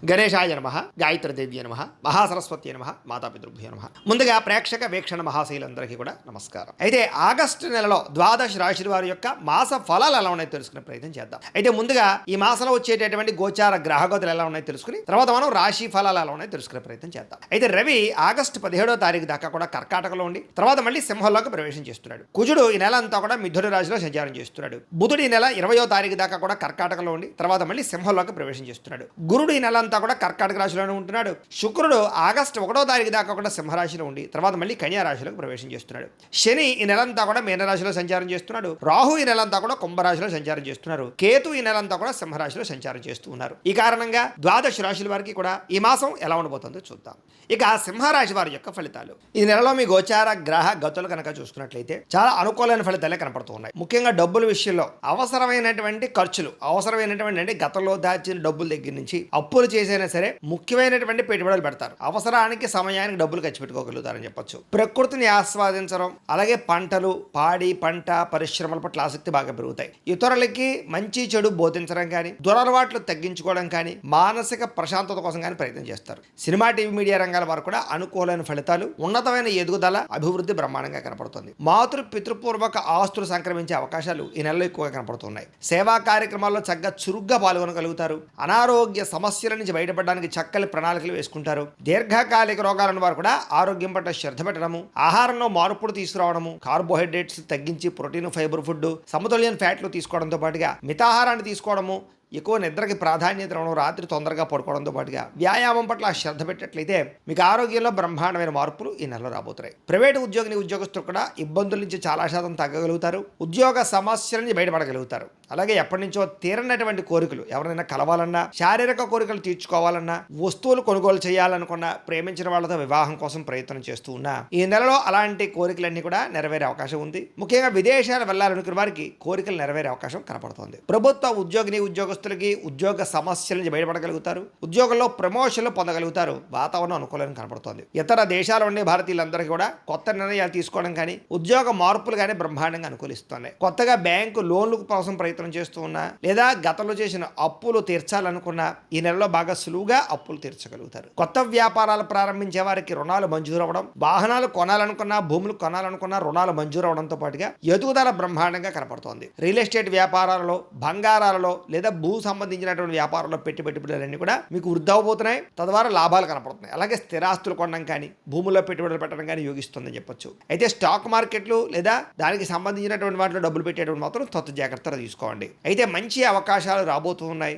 గణేశాయ నమః, గాయత్రీదేవ్య నమః, మహాసరస్వతి నమః, మాతాపితృభ్యో నమః. ముందుగా ప్రేక్షక వీక్షణ మహాశైలందరికీ కూడా నమస్కారం. అయితే ఆగస్టు నెలలో ద్వాదశ రాశి వారి యొక్క మాస ఫలాలు ఎలా ఉన్నాయో తెలుసుకునే ప్రయత్నం చేద్దాం. అయితే ముందుగా ఈ మాసంలో వచ్చేటటువంటి గోచార గ్రహగతులు ఎలా ఉన్నాయో తెలుసుకుని తర్వాత మనం రాశి ఫలాలు ఎలా ఉన్నాయో తెలుసుకునే ప్రయత్నం చేద్దాం. అయితే రవి ఆగస్టు 17వ తారీఖు దాకా కూడా కర్కాటకలో ఉండి తర్వాత మళ్ళీ సింహంలోకి ప్రవేశం చేస్తున్నాడు. కుజుడు ఈ నెల అంతా కూడా మిథున రాశిలో సంచారం చేస్తున్నాడు. బుధుడు ఈ నెల 20వ తారీఖు దాకా కూడా కర్కాటకలో ఉండి తర్వాత మళ్ళీ సింహంలోకి ప్రవేశం చేస్తున్నాడు. గురుడు ఈ నెల అంతా కూడా కర్కాటక రాశిలోనే ఉంటున్నాడు. శుక్రుడు ఆగస్టు 1వ తారీఖు దాకా కూడా సింహరాశిలో ఉండి తర్వాత మళ్ళీ కన్యా రాశిలోకి ప్రవేశం చేస్తున్నాడు. శని ఈ నెలంతా కూడా మీనరాశిలో సంచారం చేస్తున్నాడు. రాహు ఈ నెలంతా కూడా కుంభరాశిలో సంచారం చేస్తున్నారు. కేతు ఈ నెలంతా కూడా సింహరాశిలో సంచారం చేస్తూ ఉన్నారు. ఈ కారణంగా ద్వాదశ రాశుల వారికి కూడా ఈ మాసం ఎలా ఉండబోతుందో చూద్దాం. ఇక సింహరాశి వారి యొక్క ఫలితాలు. ఈ నెలలో మీ గోచార గ్రహ గతులు కనుక చూసుకున్నట్లయితే చాలా అనుకూలమైన ఫలితాలే కనపడుతూ ఉన్నాయి. ముఖ్యంగా డబ్బుల విషయంలో అవసరమైనటువంటి ఖర్చులు, అవసరమైనటువంటి అంటే గతంలో దాచిన డబ్బుల దగ్గర నుంచి అప్పులు చేసైనా సరే ముఖ్యమైనటువంటి పెట్టుబడులు పెడతారు. అవసరానికి సమయానికి డబ్బులు ఖర్చు పెట్టుకోగలుగుతారని చెప్పొచ్చు. ప్రకృతిని ఆస్వాదించడం, అలాగే పంటలు, పాడి పంట పరిశ్రమల పట్ల ఆసక్తి బాగా పెరుగుతాయి. ఇతరులకి మంచి చెడు బోధించడం కానీ, దురలవాట్లు తగ్గించుకోవడం కానీ, మానసిక ప్రశాంతత కోసం కానీ ప్రయత్నం చేస్తారు. సినిమా, టీవీ, మీడియా రంగాల వారు కూడా అనుకూలమైన ఫలితాలు, ఉన్నతమైన ఎదుగుదల, అభివృద్ధి బ్రహ్మాండంగా కనపడుతుంది. మాతృ పితృపూర్వక ఆస్తులు సంక్రమించే అవకాశాలు ఈ నెలలో ఎక్కువగా కనపడుతున్నాయి. సేవా కార్యక్రమాల్లో చక్కగా చురుగ్గా పాల్గొనగలుగుతారు. అనారోగ్య సమస్యల నుంచి బయటపడడానికి చక్కని ప్రణాళికలు వేసుకుంటారు. దీర్ఘకాలిక రోగాలను వారు కూడా ఆరోగ్యం పట్ల శ్రద్ధ పెట్టడము, ఆహారంలో మార్పులు తీసుకురావడము, కార్బోహైడ్రేట్స్ తగ్గించి ప్రోటీన్, ఫైబర్ ఫుడ్, సమతుల్యం ఫ్యాట్లు తీసుకోవడంతో పాటుగా మితాహారాన్ని తీసుకోవడము, ఎక్కువ నిద్రకి ప్రాధాన్యత ఇవ్వడం, రాత్రి తొందరగా పడుకోవడంతో పాటుగా వ్యాయామం పట్ల శ్రద్ధ పెట్టినట్లయితే మీకు ఆరోగ్యంలో బ్రహ్మాండమైన మార్పులు ఈ నెలలో రాబోతున్నాయి. ప్రైవేటు ఉద్యోగస్తులు కూడా ఇబ్బందుల నుంచి చాలా శాతం తగ్గగలుగుతారు. ఉద్యోగ సమస్యల నుంచి బయటపడగలుగుతారు. అలాగే ఎప్పటి నుంచో తీరనటువంటి కోరికలు, ఎవరైనా కలవాలన్నా, శారీరక కోరికలు తీర్చుకోవాలన్నా, వస్తువులు కొనుగోలు చేయాలనుకున్నా, ప్రేమించిన వాళ్ళతో వివాహం కోసం ప్రయత్నం చేస్తూ ఉన్నా ఈ నెలలో అలాంటి కోరికలన్నీ కూడా నెరవేరే అవకాశం ఉంది. ముఖ్యంగా విదేశాలు వెళ్లాలనుకున్న వారికి కోరికలు నెరవేరే అవకాశం కనపడుతోంది. ప్రభుత్వ ఉద్యోగస్తులకి ఉద్యోగ సమస్యల నుంచి బయటపడగలుగుతారు. ఉద్యోగంలో ప్రమోషన్లు పొందగలుగుతారు. వాతావరణం అనుకూలంగా కనపడుతోంది. ఇతర దేశాల ఉండే భారతీయులందరికీ కూడా కొత్త నిర్ణయాలు తీసుకోవడం కానీ, ఉద్యోగ మార్పులు కానీ బ్రహ్మాండంగా అనుకూలిస్తున్నాయి. కొత్తగా బ్యాంకు లోన్ల కోసం ప్రయత్నం చేస్తూ ఉన్నా, లేదా గతంలో చేసిన అప్పులు తీర్చాలనుకున్నా ఈ నెలలో బాగా సులువుగా అప్పులు తీర్చగలుగుతారు. కొత్త వ్యాపారాలు ప్రారంభించే వారికి రుణాలు మంజూరు అవ్వడం, వాహనాలు కొనాలనుకున్నా, భూములు కొనాలనుకున్నా రుణాలు మంజూరు అవడంతో పాటుగా ఎదుగుదల బ్రహ్మాండంగా కనపడుతోంది. రియల్ ఎస్టేట్ వ్యాపారాలలో, బంగారాలలో లేదా భూ సంబంధించినటువంటి వ్యాపారంలో పెట్టుబడులన్నీ కూడా మీకు వృద్ధి అవబోతున్నాయి. తద్వారా లాభాలు కనపడుతున్నాయి. అలాగే స్థిరాస్తులు కొనడం కానీ, భూముల్లో పెట్టుబడులు పెట్టడం కానీ యోగిస్తుందని చెప్పొచ్చు. అయితే స్టాక్ మార్కెట్లు లేదా దానికి సంబంధించినటువంటి వాటిలో డబ్బులు పెట్టేటువంటి మాత్రం జాగ్రత్తలు తీసుకోండి. అయితే మంచి అవకాశాలు రాబోతున్నాయి.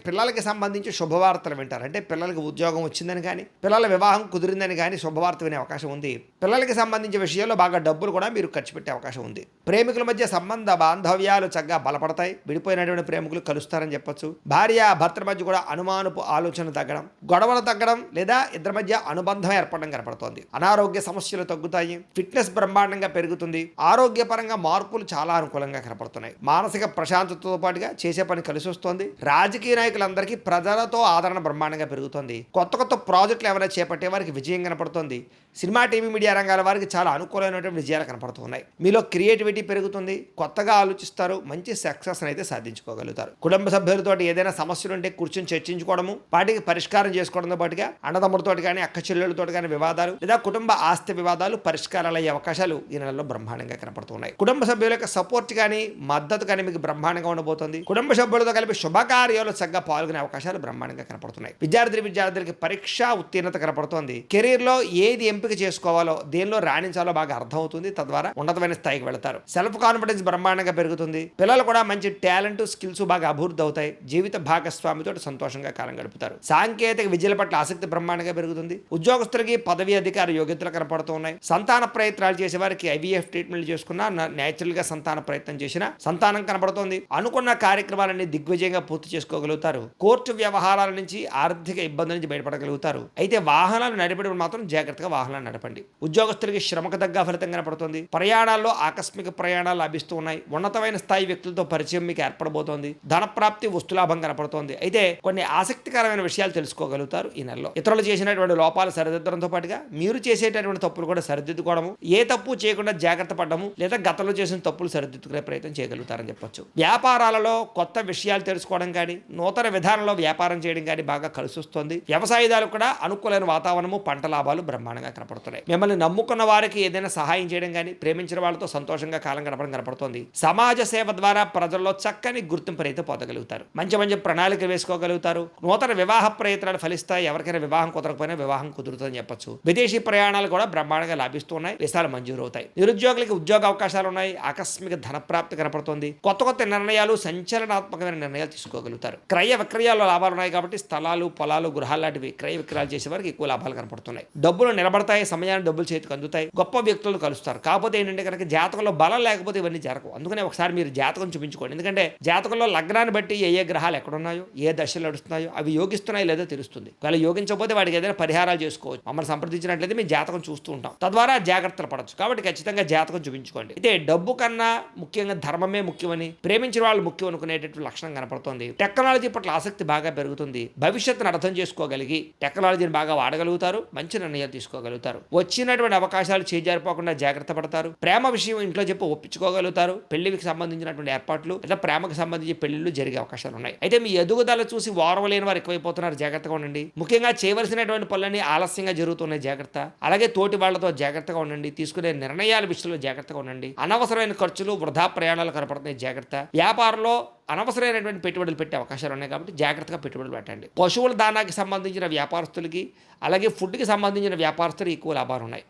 పిల్లలకి సంబంధించి శుభవార్తలు వింటారు. అంటే పిల్లలకి ఉద్యోగం వచ్చిందని కానీ, పిల్లల వివాహం కుదిరిందని కానీ శుభవార్త వినే అవకాశం ఉంది. పిల్లలకి సంబంధించిన విషయాల్లో బాగా డబ్బులు కూడా మీరు ఖర్చు పెట్టే అవకాశం ఉంది. ప్రేమికుల మధ్య సంబంధ బాంధవ్యాలు చక్కగా బలపడతాయి. విడిపోయినటువంటి ప్రేమికులు కలుస్తారని చెప్పొచ్చు. భార్య భర్తల మధ్య కూడా అనుమానపు ఆలోచన తగ్గడం, గొడవలు తగ్గడం లేదా ఇద్దరి మధ్య అనుబంధం ఏర్పడడం కనపడుతోంది. అనారోగ్య సమస్యలు తగ్గుతాయి. ఫిట్నెస్ బ్రహ్మాండంగా పెరుగుతుంది. ఆరోగ్యపరంగా మార్పులు చాలా అనుకూలంగా కనపడుతున్నాయి. మానసిక ప్రశాంతతతో పాటుగా చేసే పని కలిసి వస్తోంది. రాజకీయ నాయకులందరికీ ప్రజలతో ఆదరణ బ్రహ్మాండంగా పెరుగుతోంది. కొత్త ప్రాజెక్టులు ఎవరైనా చేపట్టే వారికి విజయం కనపడుతోంది. సినిమా, టీవీ, మీడియా రంగాల వారికి చాలా అనుకూలమైనటువంటి విజయాలు కనపడుతున్నాయి. మీలో క్రియేటివిటీ పెరుగుతుంది. కొత్తగా ఆలోచిస్తారు. మంచి సక్సెస్ అయితే సాధించుకోగలుగుతారు. కుటుంబ సభ్యులతో ఏదైనా సమస్యలు ఉంటే కూర్చొని చర్చించుకోవడము, వాటికి పరిష్కారం చేసుకోవడంతో పాటుగా అన్నదమ్ములతో కానీ, అక్క చెల్లెలతో కానీ వివాదాలు లేదా కుటుంబ ఆస్తి వివాదాలు పరిష్కారాలు అయ్యే అవకాశాలు ఈ నెలలో బ్రహ్మాండంగా కనపడుతున్నాయి. కుటుంబ సభ్యుల యొక్క సపోర్ట్ కానీ, మద్దతు కానీ మీకు బ్రహ్మాండంగా ఉండబోతుంది. కుటుంబ సభ్యులతో కలిపి శుభకార్యాలు చక్కగా పాల్గొనే అవకాశాలు బ్రహ్మాండంగా కనపడుతున్నాయి. విద్యార్థులకి పరీక్షా ఉత్తీర్ణత కనపడుతోంది. కెరీర్ లో ఏది ఎంపిక చేసుకోవాలో, దేనిలో రాణించాలో బాగా అర్థమవుతుంది. తద్వారా ఉన్నతమైన స్థాయికి వెళతారు. సెల్ఫ్ కాన్ఫిడెన్స్ బ్రహ్మాండంగా పెరుగుతుంది. పిల్లలు కూడా మంచి టాలెంట్, స్కిల్స్ బాగా అభివృద్ధి అవుతాయి. జీవిత భాగస్వామితో సంతోషంగా కాలం గడుపుతారు. సాంకేతిక విద్యల పట్ల ఆసక్తి బ్రహ్మాండంగా పెరుగుతుంది. ఉద్యోగస్తులకి పదవి అధికార యోగ్యతలు కనపడుతూ ఉన్నాయి. సంతాన ప్రయత్నాలు చేసే వారికి IVF ట్రీట్మెంట్ చేసుకున్నా, నేచురల్ గా సంతాన ప్రయత్నం చేసినా సంతానం కనపడుతోంది. అనుకున్న కార్యక్రమాలన్నీ దిగ్విజయంగా పూర్తి చేసుకోగలుగుతారు. కోర్టు వ్యవహారాల నుంచి, ఆర్థిక ఇబ్బందుల నుంచి బయటపడగలుగుతారు. అయితే వాహనాలు నడిపేటప్పుడు మాత్రం జాగ్రత్తగా వాహనాలు నడపండి. ఉద్యోగస్తులకి శ్రమకు తగ్గ ఫలితం కనపడుతుంది. ప్రయాణాల్లో ఆకస్మిక ప్రయాణాలు లభిస్తూ ఉన్నాయి. ఉన్నతమైన స్థాయి వ్యక్తులతో పరిచయం మీకు ఏర్పడబోతోంది. ధనప్రాప్తి, వస్తులాభం కనపడుతోంది. అయితే కొన్ని ఆసక్తికరమైన విషయాలు తెలుసుకోగలుగుతారు ఈ నెలలో. ఇతరులు చేసినటువంటి లోపాలు సరిదిద్దడంతో పాటుగా మీరు చేసేటటువంటి తప్పులు కూడా సరిదిద్దుకోవడము, ఏ తప్పు చేయకుండా జాగ్రత్త పడడము, లేదా గతంలో చేసిన తప్పులు సరిదిద్దుకునే ప్రయత్నం చేయగలుగుతారని చెప్పొచ్చు. వ్యాపారాలలో కొత్త విషయాలు తెలుసుకోవడం కానీ, నూతన విధానంలో వ్యాపారం చేయడం కానీ బాగా కలిసి వస్తుంది. వ్యవసాయదారులకు కూడా అనుకూలమైన వాతావరణము, పంట లాభాలు బ్రహ్మాండంగా కనపడుతున్నాయి. మిమ్మల్ని నమ్ముకున్న వారికి ఏదైనా సహాయం చేయడం కానీ, ప్రేమించిన వాళ్ళతో సంతోషంగా కాలం గడపడం కనపడుతుంది. సమాజ సేవ ద్వారా ప్రజల్లో చక్కని గుర్తింపు అయితే పొందగలుగుతారు. మంచి మంచి ప్రణాళిక వేసుకోగలుగుతారు. నూతన వివాహ ప్రయత్నాలు ఫలిస్తాయి. ఎవరికైనా వివాహం కుదరకపోయినా వివాహం కుదురుతుందని చెప్పొచ్చు. విదేశీ ప్రయాణాలు కూడా బ్రహ్మాండంగా లాభిస్తున్నాయి. వీసాలు మంజూరు అవుతాయి. నిరుద్యోగులకి ఉద్యోగ అవకాశాలు ఉన్నాయి. ఆకస్మిక ధనప్రాప్తి కనపడుతుంది. కొత్త కొత్త నిర్ణయాలు, సంచలనాత్మకమైన నిర్ణయాలు తీసుకోగలుగుతారు. క్రయ విక్రయాల్లో లాభాలు ఉన్నాయి కాబట్టి స్థలాలు, పొలాలు, గృహాలు లాంటివి క్రయ విక్రయాలు చేసే వారికి ఎక్కువ లాభాలు కనపడుతున్నాయి. డబ్బులు నిలబడతాయి. సమయాన్ని డబ్బులు చేతికి అందుతాయి. గొప్ప వ్యక్తులు కలుస్తారు. కాకపోతే ఏంటంటే కనుక జాతకంలో బలం లేకపోతే ఇవన్నీ జరగవు. అందుకనే ఒకసారి మీరు జాతకం చూపించుకోండి. ఎందుకంటే జాతకంలో లగ్నాన్ని బట్టి ఏ గ్రహాలు ఎక్కడున్నాయో, ఏ దశలు నడుస్తున్నాయో అవి యోగిస్తున్నాయో లేదో తెలుస్తుంది. ఒకవేళ యోగించకపోతే వాటికి ఏదైనా పరిహారాలు చేసుకోవచ్చు. మమ్మల్ని సంప్రదించినట్లయితే మేము జాతకం చూస్తూ ఉంటాం. తద్వారా జాగ్రత్తలు పడవచ్చు. కాబట్టి ఖచ్చితంగా జాతకం చూపించుకోండి. అయితే డబ్బు కన్నా ముఖ్యంగా ధర్మమే ముఖ్యమని, ప్రేమించిన వాళ్ళు ముఖ్యం అనుకునేటటువంటి లక్షణం కనపడుతుంది. టెక్నాలజీ పట్ల ఆసక్తి బాగా పెరుగుతుంది. భవిష్యత్తును అర్థం చేసుకోగలిగి టెక్నాలజీని బాగా వాడగలుగుతారు. మంచి నిర్ణయాలు తీసుకోగలుగుతారు. వచ్చినటువంటి అవకాశాలు చేజారిపోకుండా జాగ్రత్త పడతారు. ప్రేమ విషయం ఇంట్లో చెప్పి ఒప్పించుకోగలుగుతారు. పెళ్లికి సంబంధించినటువంటి ఏర్పాట్లు లేదా ప్రేమకు సంబంధించి పెళ్లిళ్ళు జరిగే అవకాశాలు ఉన్నాయి. అయితే మీ ఎదుగుదల చూసి ఓర్వలేని వారు ఎక్కువైపోతున్నారు. జాగ్రత్తగా ఉండండి. ముఖ్యంగా చేయవలసినటువంటి పనులన్నీ ఆలస్యంగా జరుగుతున్నాయి. జాగ్రత్త. అలాగే తోటి వాళ్లతో జాగ్రత్తగా ఉండండి. తీసుకునే నిర్ణయాల విషయంలో జాగ్రత్తగా ఉండండి. అనవసరమైన ఖర్చులు, వృధా ప్రయాణాలు కనపడుతున్నాయి. జాగ్రత్త. వ్యాపారంలో అనవసరమైనటువంటి పెట్టుబడులు పెట్టే అవకాశాలు ఉన్నాయి కాబట్టి జాగ్రత్తగా పెట్టుబడులు పెట్టండి. పశువుల దానాకి సంబంధించిన వ్యాపారస్తులకి, అలాగే ఫుడ్కి సంబంధించిన వ్యాపారస్తులు ఎక్కువ లాభాలు ఉన్నాయి.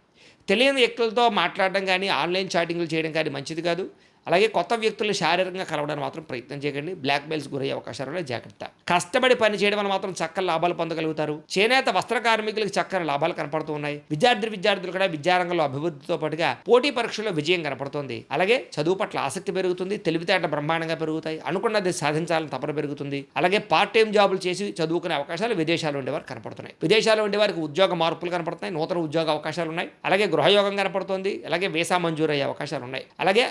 తెలియని వ్యక్తులతో మాట్లాడడం కానీ, ఆన్లైన్ చాటింగ్లు చేయడం కానీ మంచిది కాదు. అలాగే కొత్త వ్యక్తులు శారీరకంగా కలవడానికి మాత్రం ప్రయత్నం చేయకండి. బ్లాక్ మెయిల్స్ గురయ్యే అవకాశాలు ఉన్నాయి. జాగ్రత్త. కష్టపడి పని చేయడం వల్ల మాత్రం చక్కని లాభాలు పొందగలుగుతారు. చేనేత వస్త్ర కార్మికులకు చక్కని లాభాలు కనపడుతూ ఉన్నాయి. విద్యార్థులు కూడా విద్యారంగంలో అభివృద్ధితో పాటుగా పోటీ పరీక్షల్లో విజయం కనపడుతుంది. అలాగే చదువు పట్ల ఆసక్తి పెరుగుతుంది. తెలివితేటలు బ్రహ్మాండంగా పెరుగుతాయి. అనుకున్నది సాధించాలని తపన పెరుగుతుంది. అలాగే పార్ట్ టైం జాబులు చేసి చదువుకునే అవకాశాలు విదేశాలు ఉండేవారు కనపడుతున్నాయి. విదేశాల్లో ఉండేవారికి ఉద్యోగ మార్పులు కనపడుతున్నాయి. నూతన ఉద్యోగ అవకాశాలు ఉన్నాయి. అలాగే గృహయోగం కనపడుతుంది. అలాగే వీసా మంజూరు అయ్యే అవకాశాలు ఉన్నాయి. అలాగే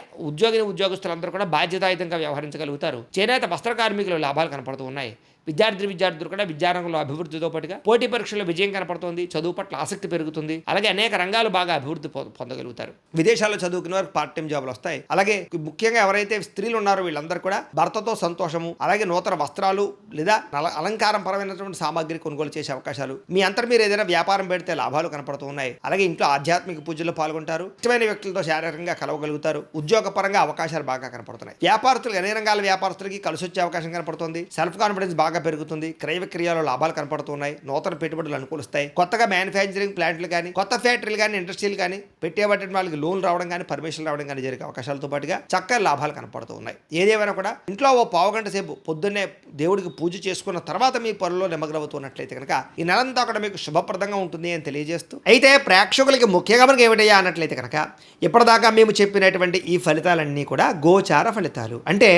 ఉద్యోగస్తులందరూ కూడా బాధ్యతాయుతంగా వ్యవహరించగలుగుతారు. చేనేత వస్త్ర కార్మికులు లాభాలు కనపడుతూ ఉన్నాయి. విద్యార్థులు కూడా విద్యారంగంలో అభివృద్ధితో పాటుగా పోటీ పరీక్షల్లో విజయం కనపడుతుంది. చదువు పట్ల ఆసక్తి పెరుగుతుంది. అలాగే అనేక రంగాలు బాగా అభివృద్ధి పొందగలుగుతారు. విదేశాల్లో చదువుకునే వారికి పార్ట్ టైం జాబులు వస్తాయి. అలాగే ముఖ్యంగా ఎవరైతే స్త్రీలు ఉన్నారో వీళ్ళందరూ కూడా భర్తతో సంతోషము, అలాగే నూతన వస్త్రాలు లేదా అలంకారం పరమైనటువంటి సామాగ్రి కొనుగోలు చేసే అవకాశాలు. మీ అంతటి మీరు ఏదైనా వ్యాపారం పెడితే లాభాలు కనపడుతూ ఉన్నాయి. అలాగే ఇంట్లో ఆధ్యాత్మిక పూజల్లో పాల్గొంటారు. ఇష్టమైన వ్యక్తులతో శారీరకంగా కలవగలుగుతారు. ఉద్యోగ పరంగా అవకాశాలు బాగా కనపడుతున్నాయి. వ్యాపారస్తులు అన్ని రంగాల వ్యాపారస్తులకి కలిసి వచ్చే అవకాశం కనపడుతుంది. సెల్ఫ్ కాన్ఫిడెన్స్ బాగా పెరుగుతుంది. క్రయ విక్రయాల్లో లాభాలు కనపడుతున్నాయి. నూతన పెట్టుబడులు అనుకూలిస్తాయి. కొత్తగా మ్యానుఫ్యాక్చరింగ్ ప్లాంట్లు కానీ, కొత్త ఫ్యాక్టరీలు కానీ, ఇండస్ట్రీలు కానీ పెట్టేబట్టి వాళ్ళకి లోన్లు రావడం కానీ, పర్మిషన్ రావడం కానీ జరిగే అవకాశాలతో పాటుగా చక్కని లాభాలు కనపడుతూ ఉన్నాయి. ఏదేమైనా కూడా ఇంట్లో ఓ పావుగంట సేపు పొద్దున్నే దేవుడికి పూజ చేసుకున్న తర్వాత మీ పనుల్లో నిమగ్నమవుతున్నట్లయితే కనుక ఈ నెలంతా కూడా మీకు శుభప్రదంగా ఉంటుంది అని తెలియజేస్తూ, అయితే ప్రేక్షకులకి ముఖ్యంగా మనకి ఏమిటయ్యా అన్నట్లయితే కనుక ఇప్పటిదాకా మేము చెప్పినటువంటి ఈ ఫలితాలన్నీ కూడా గోచార ఫలితాలు. అంటే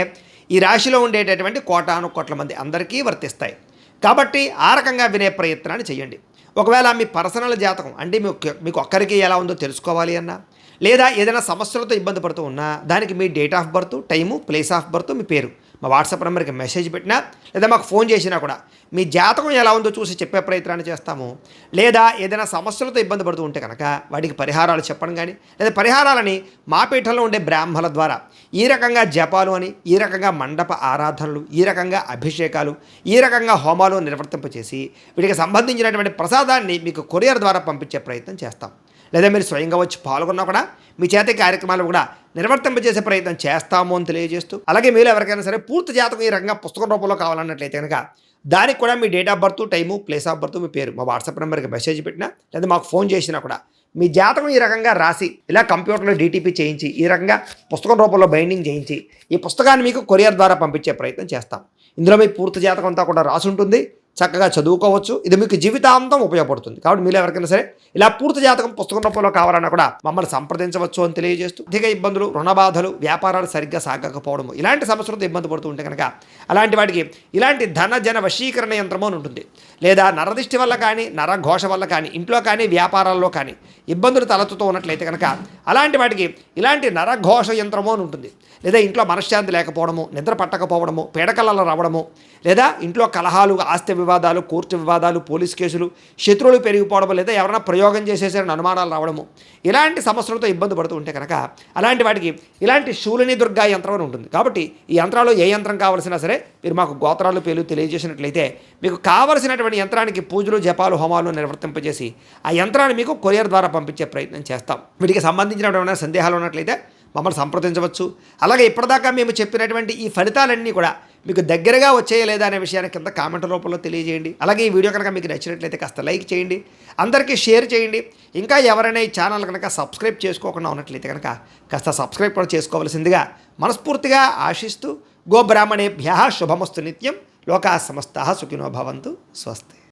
ఈ రాశిలో ఉండేటటువంటి కోటాను కోట్ల మంది అందరికీ వర్తిస్తాయి. కాబట్టి ఆ రకంగా వినే ప్రయత్నాన్ని చేయండి. ఒకవేళ మీ పర్సనల్ జాతకం అంటే మీకు ఒక్కరికి ఎలా ఉందో తెలుసుకోవాలి అన్నా, లేదా ఏదైనా సమస్యలతో ఇబ్బంది పడుతూ ఉన్నా దానికి మీ date of birth, time, place of birth, మీ పేరు మా వాట్సాప్ నెంబర్కి మెసేజ్ పెట్టినా లేదా మాకు ఫోన్ చేసినా కూడా మీ జాతకం ఎలా ఉందో చూసి చెప్పే ప్రయత్నాన్ని చేస్తాము. లేదా ఏదైనా సమస్యలతో ఇబ్బంది పడుతూ ఉంటే కనుక వాటికి పరిహారాలు చెప్పడం కానీ, లేదా పరిహారాలని మా పీఠంలో ఉండే బ్రాహ్మణుల ద్వారా ఈ రకంగా జపాలు అని, ఈ రకంగా మండప ఆరాధనలు, ఈ రకంగా అభిషేకాలు, ఈ రకంగా హోమాలు నిర్వర్తింపచేసి వీటికి సంబంధించినటువంటి ప్రసాదాన్ని మీకు కొరియర్ ద్వారా పంపించే ప్రయత్నం చేస్తాం. లేదా మీరు స్వయంగా వచ్చి పాల్గొన్నా కూడా మీ చేత కార్యక్రమాలు కూడా నిర్వర్తింపజేసే ప్రయత్నం చేస్తాము అని తెలియజేస్తూ, అలాగే మీరు ఎవరికైనా సరే పూర్తి జాతకం ఈ రకంగా పుస్తకం రూపంలో కావాలన్నట్లయితే కనుక దానికి కూడా మీ date of birth, time, place of birth, మీ పేరు మా వాట్సాప్ నెంబర్కి మెసేజ్ పెట్టినా లేదా మాకు ఫోన్ చేసినా కూడా మీ జాతకం ఈ రకంగా రాసి ఇలా కంప్యూటర్లో డీటీపీ చేయించి ఈ రకంగా పుస్తకం రూపంలో బైండింగ్ చేయించి ఈ పుస్తకాన్ని మీకు కొరియర్ ద్వారా పంపించే ప్రయత్నం చేస్తాం. ఇందులో మీ పూర్తి జాతకం అంతా కూడా రాసి ఉంటుంది. చక్కగా చదువుకోవచ్చు. ఇది మీకు జీవితాంతం ఉపయోగపడుతుంది. కాబట్టి మీరు ఎవరికైనా సరే ఇలా పూర్తి జాతకం పుస్తకం రూపంలో కావాలన్నా కూడా మమ్మల్ని సంప్రదించవచ్చు అని తెలియజేస్తూ, అధిక ఇబ్బందులు, రుణ బాధలు, వ్యాపారాలు సరిగ్గా సాగకపోవడము ఇలాంటి సమస్యలతో ఇబ్బంది పడుతూ ఉంటే కనుక అలాంటి వాటికి ఇలాంటి ధన జన వశీకరణ యంత్రము అని ఉంటుంది. లేదా నరదిష్టి వల్ల కానీ, నరఘోష వల్ల కానీ, ఇంట్లో కానీ, వ్యాపారాల్లో కానీ ఇబ్బందులు తలెత్తుతూ ఉన్నట్లయితే కనుక అలాంటి వాటికి ఇలాంటి నరఘోష యంత్రము అని ఉంటుంది. లేదా ఇంట్లో మనశ్శాంతి లేకపోవడము, నిద్ర పట్టకపోవడము, పీడకలలు రావడము, లేదా ఇంట్లో కలహాలు, ఆస్తి వివాదాలు, కోర్టు వివాదాలు, పోలీస్ కేసులు, శత్రువులు పెరిగిపోవడము, లేదా ఎవరైనా ప్రయోగం చేసేసారని అనుమానాలు రావడము ఇలాంటి సమస్యలతో ఇబ్బంది పడుతూ ఉంటే కనుక అలాంటి వాటికి ఇలాంటి శూలిని దుర్గా యంత్రం అని ఉంటుంది. కాబట్టి ఈ యంత్రాలు ఏ యంత్రం కావాల్సినా సరే మీరు మాకు గోత్రాలు పేర్లు తెలియజేసినట్లయితే మీకు కావలసినటువంటి యంత్రానికి పూజలు, జపాలు, హోమాలు నిర్వర్తింపజేసి ఆ యంత్రాన్ని మీకు కొరియర్ ద్వారా పంపించే ప్రయత్నం చేస్తాం. వీటికి సంబంధించినటువంటి సందేహాలు ఉన్నట్లయితే మమ్మల్ని సంప్రదించవచ్చు. అలాగే ఇప్పటిదాకా మేము చెప్పినటువంటి ఈ ఫలితాలన్నీ కూడా మీకు దగ్గరగా వచ్చాయా లేదా అనే విషయాన్ని కింద కామెంట్ రూపంలో తెలియజేయండి. అలాగే ఈ వీడియో కనుక మీకు నచ్చినట్లయితే కాస్త లైక్ చేయండి, అందరికీ షేర్ చేయండి. ఇంకా ఎవరైనా ఈ ఛానల్ కనుక సబ్స్క్రైబ్ చేసుకోకుండా ఉన్నట్లయితే కనుక కాస్త సబ్స్క్రైబ్ కూడా చేసుకోవాల్సిందిగా మనస్ఫూర్తిగా ఆశిస్తూ, గోబ్రాహ్మణేభ్యః శుభమస్తు నిత్యం, లోకాః సమస్తాః సుఖినో భవంతు. స్వస్తి.